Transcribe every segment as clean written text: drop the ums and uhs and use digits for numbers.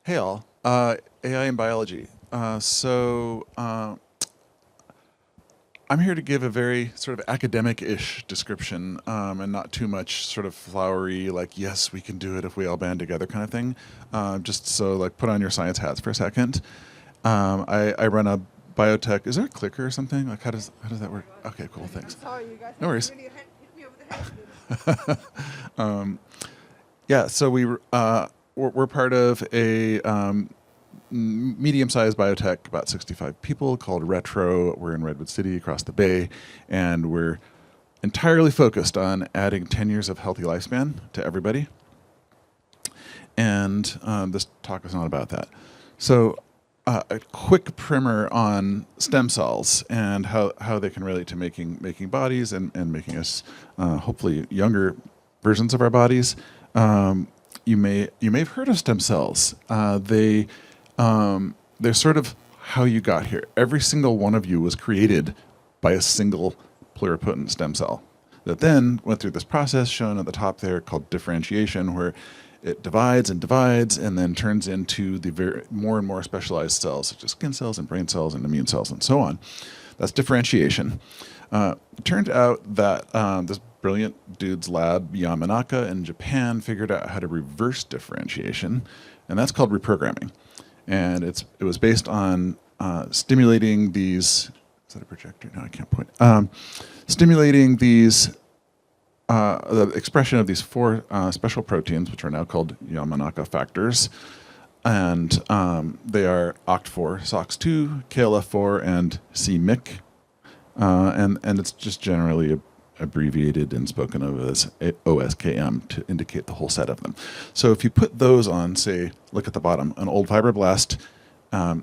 Hey all, AI and biology. I'm here to give a very sort of academic-ish description, and not too much sort of flowery, like, yes, we can do it if we all band together kind of thing. Just so, like, put on your science hats for a second. I run a biotech. Is there a clicker or something? Like, how does that work? Okay, cool, thanks. I'm sorry, you guys. No worries. Really hit me over the head. Yeah, so we're part of a medium-sized biotech, about 65 people, called Retro. We're in Redwood City, across the bay, and we're entirely focused on adding 10 years of healthy lifespan to everybody. And this talk is not about that. So a quick primer on stem cells and how they can relate to making bodies and making us hopefully younger versions of our bodies. You may have heard of stem cells. They're sort of how you got here. Every single one of you was created by a single pluripotent stem cell that then went through this process shown at the top there called differentiation, where it divides and divides and then turns into the more and more specialized cells, such as skin cells and brain cells and immune cells and so on. That's differentiation. It turned out that this brilliant dude's lab, Yamanaka in Japan, figured out how to reverse differentiation, and that's called reprogramming. And it was based on stimulating these. Is that a projector? No, I can't point. Stimulating these the expression of these four special proteins, which are now called Yamanaka factors, and they are OCT4, SOX2, KLF4, and c-MYC, and it's just generally abbreviated and spoken of as OSKM to indicate the whole set of them. So if you put those on, say, look at the bottom, an old fibroblast,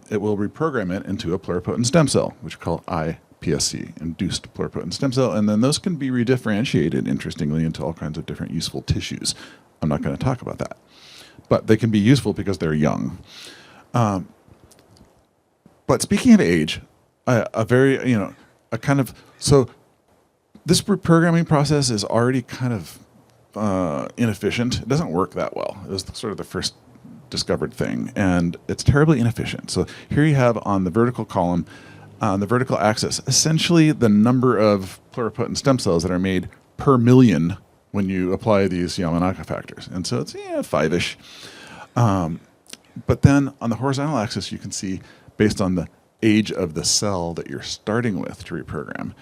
it will reprogram it into a pluripotent stem cell, which we call iPSC, induced pluripotent stem cell, and then those can be redifferentiated, interestingly, into all kinds of different useful tissues. I'm not going to talk about that. But they can be useful because they're young. But speaking of age, this reprogramming process is already kind of inefficient. It doesn't work that well. It was sort of the first discovered thing, and it's terribly inefficient. So here you have on the vertical column, on the vertical axis, essentially the number of pluripotent stem cells that are made per million when you apply these Yamanaka factors. And so it's 5-ish. But then on the horizontal axis, you can see, based on the age of the cell that you're starting with to reprogram,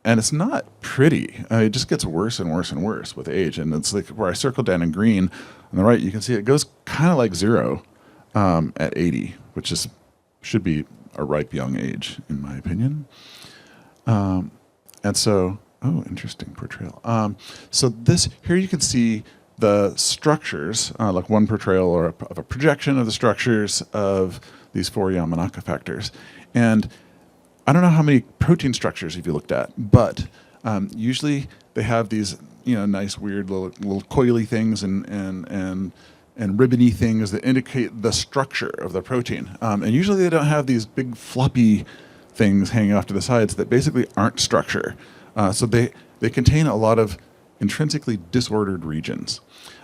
and it's not pretty. It just gets worse and worse and worse with age. And it's like where I circled down in green on the right, you can see it goes kind of like 0 at 80, which should be a ripe young age, in my opinion. And so, interesting portrayal. So here you can see the structures, like one portrayal of a projection of the structures of these four Yamanaka factors. And I don't know how many protein structures you've looked at, but usually they have these, nice, weird little coily things and ribbony things that indicate the structure of the protein. And usually they don't have these big floppy things hanging off to the sides that basically aren't structure. So they contain a lot of intrinsically disordered regions.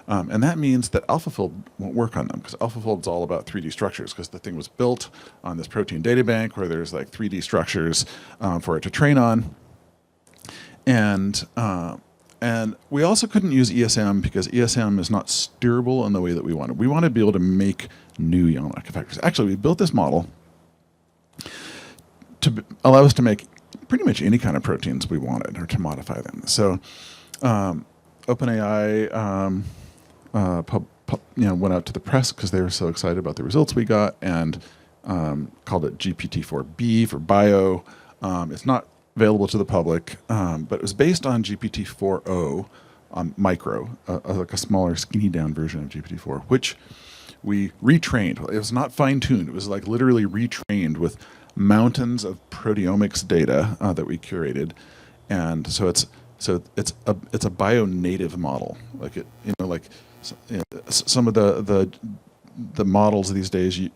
And that means that AlphaFold won't work on them, because AlphaFold is all about 3D structures, because the thing was built on this protein data bank where there's like 3D structures for it to train on. And we also couldn't use ESM because ESM is not steerable in the way that we wanted. We want to be able to make new Yamanaka factors. Actually, we built this model to allow us to make pretty much any kind of proteins we wanted, or to modify them. So OpenAI went out to the press because they were so excited about the results we got, and called it GPT-4B for bio. It's not available to the public, but it was based on GPT-4o micro, like a smaller, skinny down version of GPT-4, which we retrained. It was not fine-tuned. It was like literally retrained with mountains of proteomics data that we curated, and so it's a bio-native model. Some of the models these days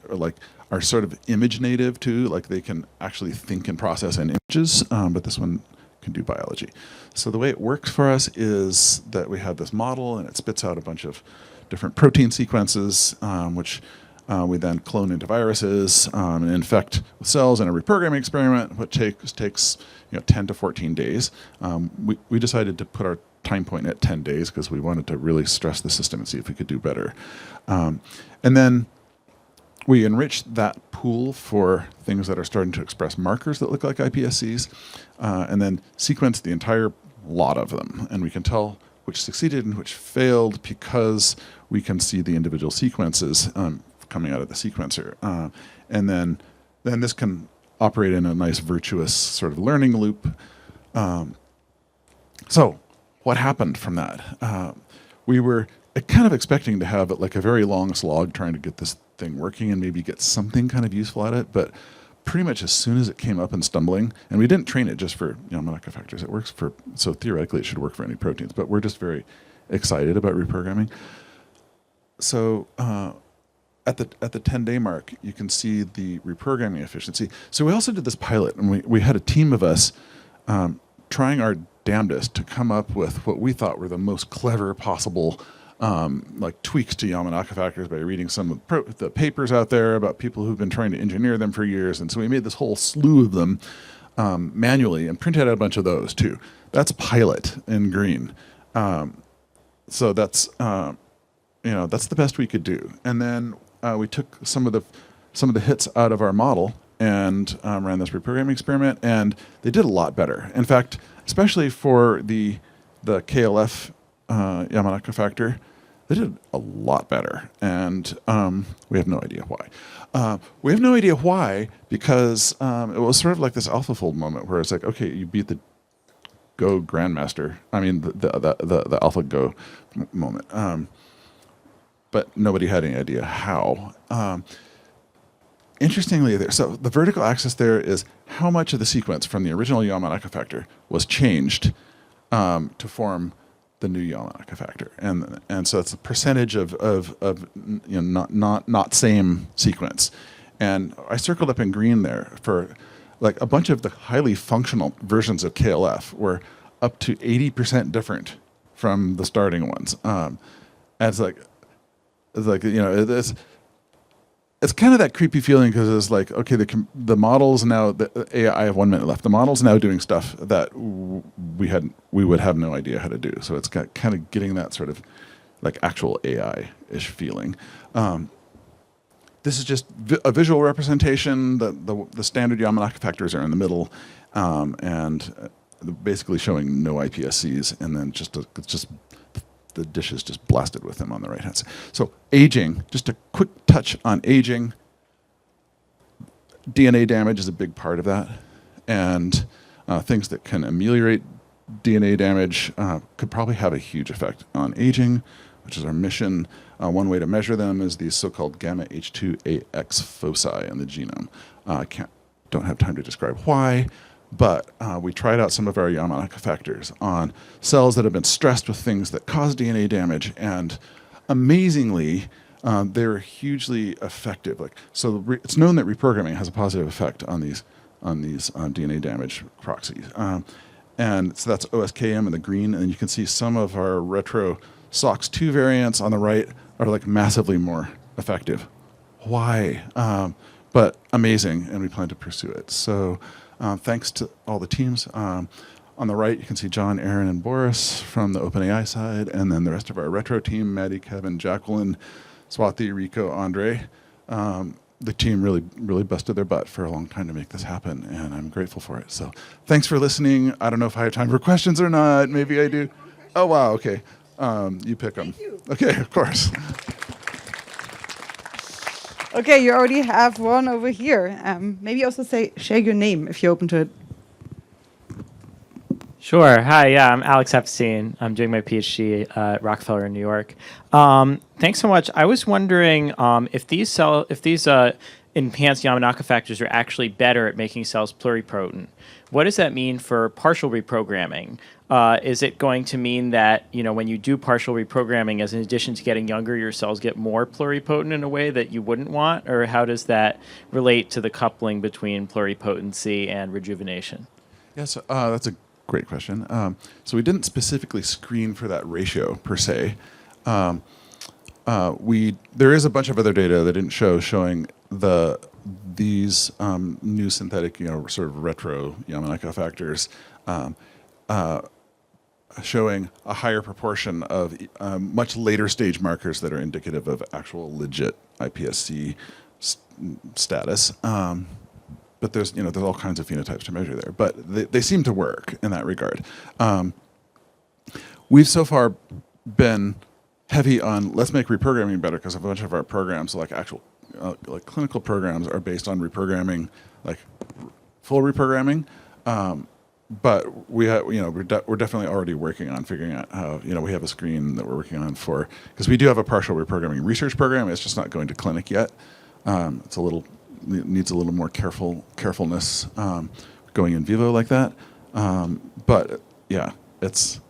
are sort of image native too. Like they can actually think and process in images, but this one can do biology. So the way it works for us is that we have this model, and it spits out a bunch of different protein sequences, which We then clone into viruses and infect cells in a reprogramming experiment, which takes 10 to 14 days. We decided to put our time point at 10 days because we wanted to really stress the system and see if we could do better. And then we enriched that pool for things that are starting to express markers that look like iPSCs, and then sequenced the entire lot of them. And we can tell which succeeded and which failed because we can see the individual sequences coming out of the sequencer. And then this can operate in a nice virtuous sort of learning loop. So what happened from that? We were kind of expecting to have like a very long slog trying to get this thing working and maybe get something kind of useful at it, but pretty much as soon as it came up and stumbling, and we didn't train it just for molecular factors. It works for, so theoretically it should work for any proteins, but we're just very excited about reprogramming. So at the 10-day mark, you can see the reprogramming efficiency. So we also did this pilot, and we had a team of us trying our damnedest to come up with what we thought were the most clever possible like tweaks to Yamanaka factors by reading some of the papers out there about people who've been trying to engineer them for years. And so we made this whole slew of them manually and printed out a bunch of those too. That's pilot in green. So that's that's the best we could do. And then we took some of the hits out of our model and ran this reprogramming experiment, and they did a lot better. In fact, especially for the KLF Yamanaka factor, they did a lot better, and we have no idea why. We have no idea why because it was sort of like this AlphaFold moment where it's like, okay, you beat the Go Grandmaster. I mean, the AlphaGo moment, but nobody had any idea how. Interestingly, so the vertical axis there is how much of the sequence from the original Yamanaka factor was changed to form the new Yamanaka factor, and so it's a percentage of not same sequence. And I circled up in green there for like a bunch of the highly functional versions of KLF were up to 80% different from the starting ones. And it's like it's kind of that creepy feeling because it's like, okay, the model's now, I have 1 minute left. The model's now doing stuff that we would have no idea how to do. So it's got kind of getting that sort of like actual AI-ish feeling. This is just a visual representation. The standard Yamanaka factors are in the middle, and basically showing no iPSCs, and then it's just the dish is just blasted with them on the right hand side. So aging, just a quick touch on aging. DNA damage is a big part of that, and things that can ameliorate DNA damage could probably have a huge effect on aging, which is our mission. One way to measure them is these so-called gamma H2AX foci in the genome. Don't have time to describe why, but we tried out some of our Yamanaka factors on cells that have been stressed with things that cause DNA damage, and amazingly, they're hugely effective. It's known that reprogramming has a positive effect on these DNA damage proxies, and so that's OSKM in the green, and you can see some of our retro SOX2 variants on the right are like massively more effective. Why? But amazing, and we plan to pursue it. So. Thanks to all the teams. On the right, you can see John, Aaron, and Boris from the OpenAI side, and then the rest of our retro team, Maddie, Kevin, Jacqueline, Swati, Rico, Andre. The team really busted their butt for a long time to make this happen, and I'm grateful for it. So thanks for listening. I don't know if I have time for questions or not. Maybe I do. Oh, wow, okay. You pick them. Okay, of course. Okay, you already have one over here. Maybe also share your name if you're open to it. Sure. Hi. Yeah, I'm Alex Epstein. I'm doing my PhD at Rockefeller in New York. Thanks so much. I was wondering if these enhanced Yamanaka factors are actually better at making cells pluripotent. What does that mean for partial reprogramming? Is it going to mean that when you do partial reprogramming, as in addition to getting younger, your cells get more pluripotent in a way that you wouldn't want? Or how does that relate to the coupling between pluripotency and rejuvenation? Yes, that's a great question. So we didn't specifically screen for that ratio per se. there is a bunch of other data that didn't show showing these new synthetic, sort of retro Yamanaka factors showing a higher proportion of much later stage markers that are indicative of actual legit iPSC status. But there's all kinds of phenotypes to measure there. But they seem to work in that regard. We've so far been heavy on let's make reprogramming better because a bunch of our programs, like actual like clinical programs, are based on reprogramming, like full reprogramming. But we're definitely already working on figuring out how, we have a screen that we're working on for, because we do have a partial reprogramming research program. It's just not going to clinic yet. It needs a little more carefulness going in vivo like that. But yeah, it's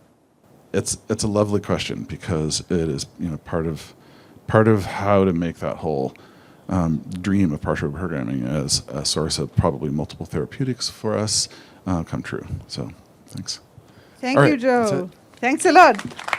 a lovely question because it is part of how to make that whole dream of partial reprogramming as a source of probably multiple therapeutics for us come true. So thanks. Thank All you, right, that's Joe. it. Thanks a lot.